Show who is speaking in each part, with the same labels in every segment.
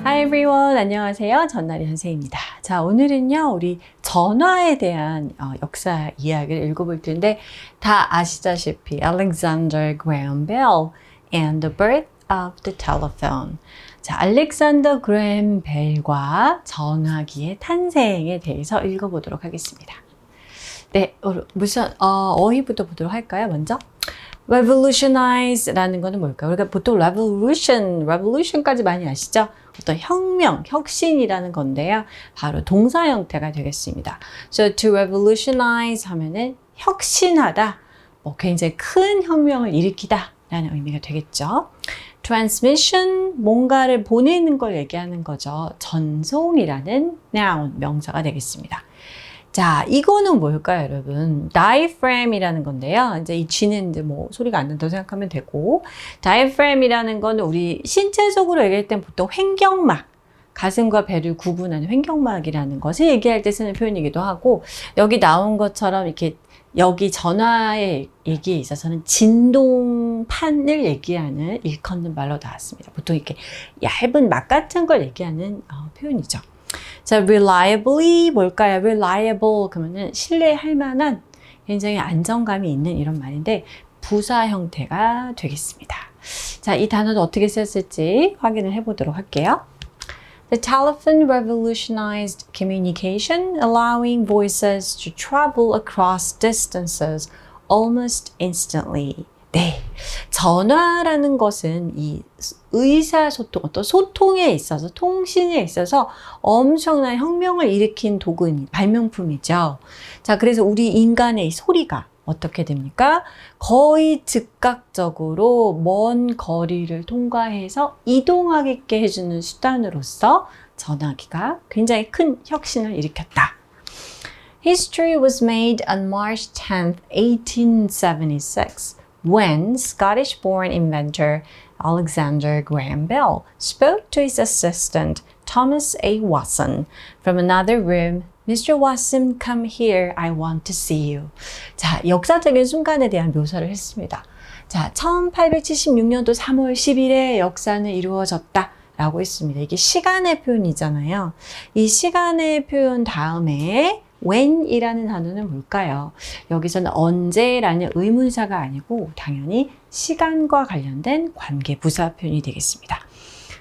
Speaker 1: Hi everyone. 안녕하세요. 전나리 선생님입니다. 자, 오늘은요, 우리 전화에 대한 역사 이야기를 읽어볼 텐데, 다 아시다시피 Alexander Graham Bell and the birth of the telephone. 자, 알렉산더 그래햄 벨과 전화기의 탄생에 대해서 읽어보도록 하겠습니다. 네, 무슨 어휘부터 보도록 할까요? 먼저. revolutionize라는 거는 뭘까요? 우리가 보통 revolution까지 많이 아시죠? 어떤 혁명, 혁신이라는 건데요. 바로 동사 형태가 되겠습니다. So to revolutionize 하면은 혁신하다, 굉장히 큰 혁명을 일으키다 라는 의미가 되겠죠. transmission, 뭔가를 보내는 걸 얘기하는 거죠. 전송이라는 noun, 명사가 되겠습니다. 자, 이거는 뭘까요, 여러분? diaphragm이라는 건데요. 이제 이 G는 이제 소리가 안 난다고 생각하면 되고, diaphragm이라는 거는 우리 신체적으로 얘기할 땐 보통 횡격막, 가슴과 배를 구분하는 횡격막이라는 것을 얘기할 때 쓰는 표현이기도 하고, 여기 나온 것처럼 이렇게 여기 전화의 얘기에 있어서는 진동판을 얘기하는 일컫는 말로 나왔습니다. 보통 이렇게 얇은 막 같은 걸 얘기하는 표현이죠. 자, reliably 뭘까요? reliable 그러면은 신뢰할 만한, 굉장히 안정감이 있는 이런 말인데 부사 형태가 되겠습니다. 자, 이 단어는 어떻게 썼을지 확인을 해보도록 할게요. The telephone revolutionized communication, allowing voices to travel across distances almost instantly. 네, 전화라는 것은 이 의사소통, 어떤 소통에 있어서, 통신에 있어서 엄청난 혁명을 일으킨 도구인 발명품이죠. 자, 그래서 우리 인간의 소리가 어떻게 됩니까? 거의 즉각적으로 먼 거리를 통과해서 이동하게 해주는 수단으로서 전화기가 굉장히 큰 혁신을 일으켰다. History was made on March 10th, 1876. when Scottish-born inventor Alexander Graham Bell spoke to his assistant Thomas A. Watson from another room. Mr. Watson, come here. I want to see you. 자, 역사적인 순간에 대한 묘사를 했습니다. 자, 1876년도 3월 10일에 역사는 이루어졌다 라고 했습니다. 이게 시간의 표현이잖아요. 이 시간의 표현 다음에 when이라는 단어는 뭘까요? 여기서는 언제라는 의문사가 아니고 당연히 시간과 관련된 관계 부사 표현이 되겠습니다.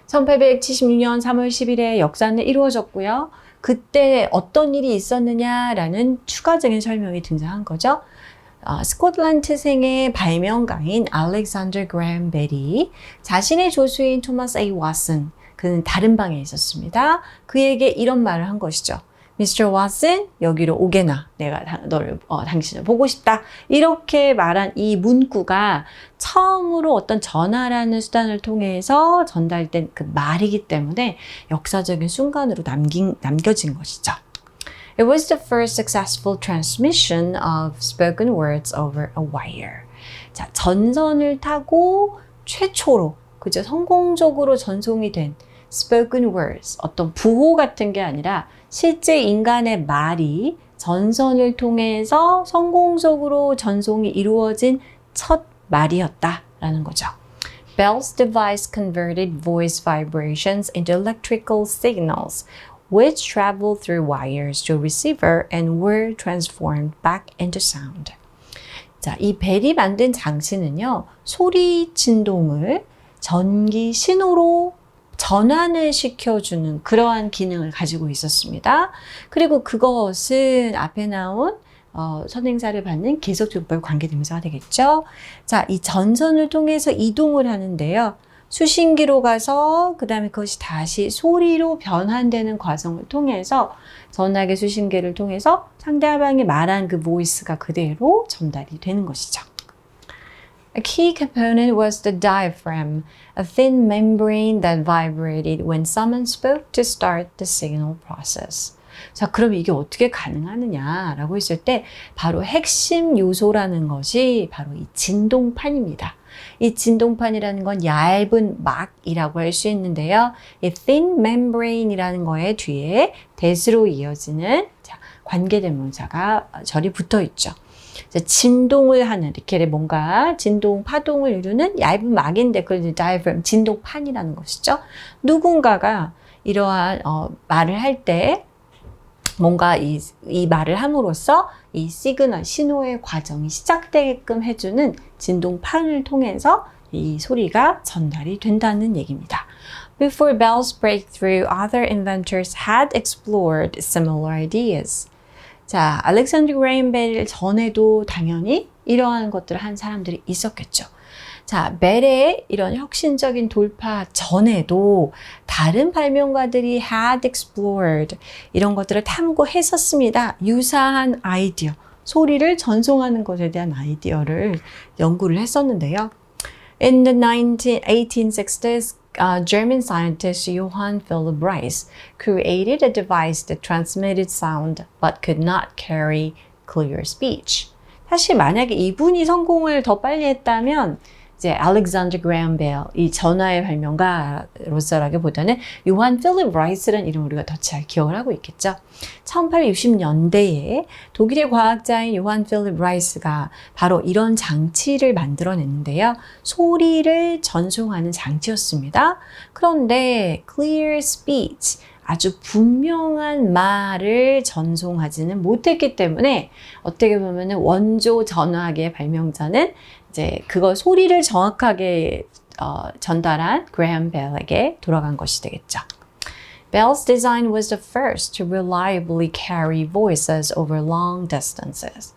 Speaker 1: 1876년 3월 10일에 역사는 이루어졌고요. 그때 어떤 일이 있었느냐라는 추가적인 설명이 등장한 거죠. 스코틀랜드생의 발명가인 알렉산더 그래햄 벨이 자신의 조수인 토마스 A. 왓슨, 그는 다른 방에 있었습니다. 그에게 이런 말을 한 것이죠. Mr. Watson, 여기로 오게나. 내가 당신을 보고 싶다. 이렇게 말한 이 문구가 처음으로 어떤 전화라는 수단을 통해서 전달된 그 말이기 때문에 역사적인 순간으로 남겨진 것이죠. It was the first successful transmission of spoken words over a wire. 자, 전선을 타고 최초로, 그죠? 성공적으로 전송이 된 spoken words, 어떤 부호 같은 게 아니라 실제 인간의 말이 전선을 통해서 성공적으로 전송이 이루어진 첫 말이었다라는 거죠. Bell's device converted voice vibrations into electrical signals, which traveled through wires to a receiver and were transformed back into sound. 자, 이 벨이 만든 장치는요, 소리 진동을 전기 신호로 전환을 시켜주는 그러한 기능을 가지고 있었습니다. 그리고 그것은 앞에 나온 선행사를 받는 계속적법 관계대명사가 되겠죠. 자, 이 전선을 통해서 이동을 하는데요. 수신기로 가서 그 다음에 그것이 다시 소리로 변환되는 과정을 통해서 전화기 수신기를 통해서 상대방이 말한 그 보이스가 그대로 전달이 되는 것이죠. A key component was the diaphragm, a thin membrane that vibrated when someone spoke to start the signal process. 자, 그럼 이게 어떻게 가능하느냐라고 했을 때 바로 핵심 요소라는 것이 바로 이 진동판입니다. 이 진동판이라는 건 얇은 막이라고 할 수 있는데요. 이 thin membrane이라는 거에 뒤에 that으로 이어지는 관계대명사가 절이 붙어 있죠. 진동을 하는, 이렇게 뭔가 진동, 파동을 이루는 얇은 막인데 그걸 diaphragm, 진동판이라는 것이죠. 누군가가 이러한 말을 할 때 뭔가 이 말을 함으로써 이 시그널, 신호의 과정이 시작되게끔 해주는 진동판을 통해서 이 소리가 전달이 된다는 얘기입니다. Before Bell's breakthrough, other inventors had explored similar ideas. 자, 알렉산더 그레이엄 벨 전에도 당연히 이러한 것들을 한 사람들이 있었겠죠. 자, 벨의 이런 혁신적인 돌파 전에도 다른 발명가들이 had explored 이런 것들을 탐구했었습니다. 유사한 아이디어, 소리를 전송하는 것에 대한 아이디어를 연구를 했었는데요. In the 1860s, German scientist Johann Philipp Reis created a device that transmitted sound but could not carry clear speech. 사실 만약에 이분이 성공을 더 빨리 했다면 이제 알렉산더 그레이엄 벨, 이 전화의 발명가로서라기보다는 요한 필립 라이스라는 이름을 우리가 더 잘 기억을 하고 있겠죠. 1860년대에 독일의 과학자인 요한 필립 라이스가 바로 이런 장치를 만들어냈는데요. 소리를 전송하는 장치였습니다. 그런데 clear speech, 아주 분명한 말을 전송하지는 못했기 때문에 어떻게 보면 원조 전화기의 발명자는 이제 그거 소리를 정확하게 전달한 그레이엄 벨에게 돌아간 것이 되겠죠. Bell's design was the first to reliably carry voices over long distances.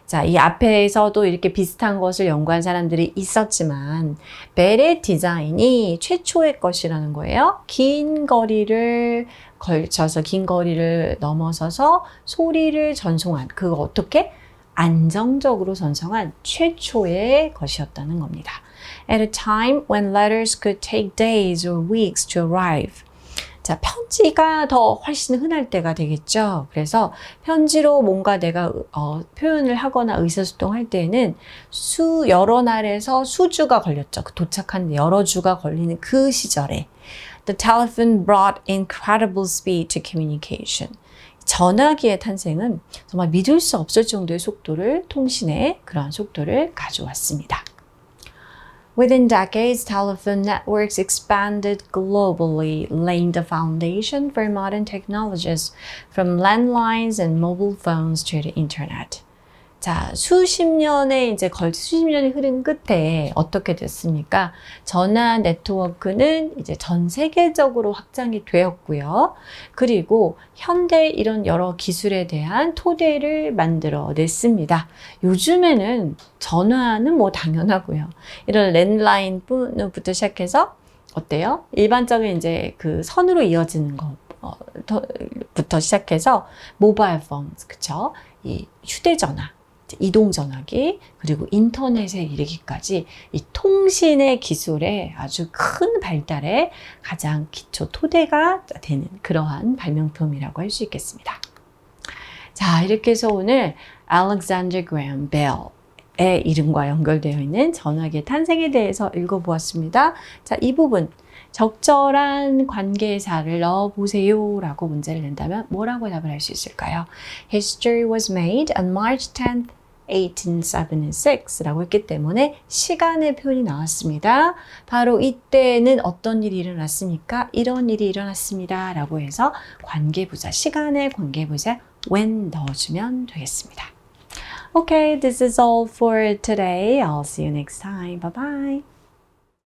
Speaker 1: 자, 이 앞에서도 이렇게 비슷한 것을 연구한 사람들이 있었지만 벨의 디자인이 최초의 것이라는 거예요. 긴 거리를 걸쳐서 긴 거리를 넘어서서 소리를 전송한 그거 어떻게? 안정적으로 전송한 최초의 것이었다는 겁니다. At a time when letters could take days or weeks to arrive. 자, 편지가 더 훨씬 흔할 때가 되겠죠. 그래서 편지로 뭔가 내가 표현을 하거나 의사소통할 때에는 여러 날에서 수주가 걸렸죠. 도착한 여러 주가 걸리는 그 시절에 The telephone brought incredible speed to communication. 전화기의 탄생은 정말 믿을 수 없을 정도의 속도를, 통신의 그러한 속도를 가져왔습니다. Within decades, telephone networks expanded globally, laying the foundation for modern technologies, from landlines and mobile phones to the internet. 자, 수십 년이 흐른 끝에 어떻게 됐습니까? 전화 네트워크는 이제 전 세계적으로 확장이 되었고요. 그리고 현대 이런 여러 기술에 대한 토대를 만들어 냈습니다. 요즘에는 전화는 뭐 당연하고요. 이런 랜드라인부터 시작해서 어때요? 일반적인 이제 그 선으로 이어지는 것부터 시작해서 모바일 폰, 그쵸? 이 휴대전화. 이동전화기 그리고 인터넷에 이르기까지 이 통신의 기술의 아주 큰 발달에 가장 기초 토대가 되는 그러한 발명품이라고 할 수 있겠습니다. 자, 이렇게 해서 오늘 알렉산더 그레이엄 벨의 이름과 연결되어 있는 전화기의 탄생에 대해서 읽어보았습니다. 자, 이 부분 적절한 관계사를 넣어보세요 라고 문제를 낸다면 뭐라고 답을 할 수 있을까요? History was made on March 10th, 1876 라고 했기 때문에 시간의 표현이 나왔습니다. 바로 이때는 어떤 일이 일어났습니까? 이런 일이 일어났습니다 라고 해서 관계부사, 시간의 관계부사 when 넣어주면 되겠습니다. Okay, this is all for today. I'll see you next time. Bye bye.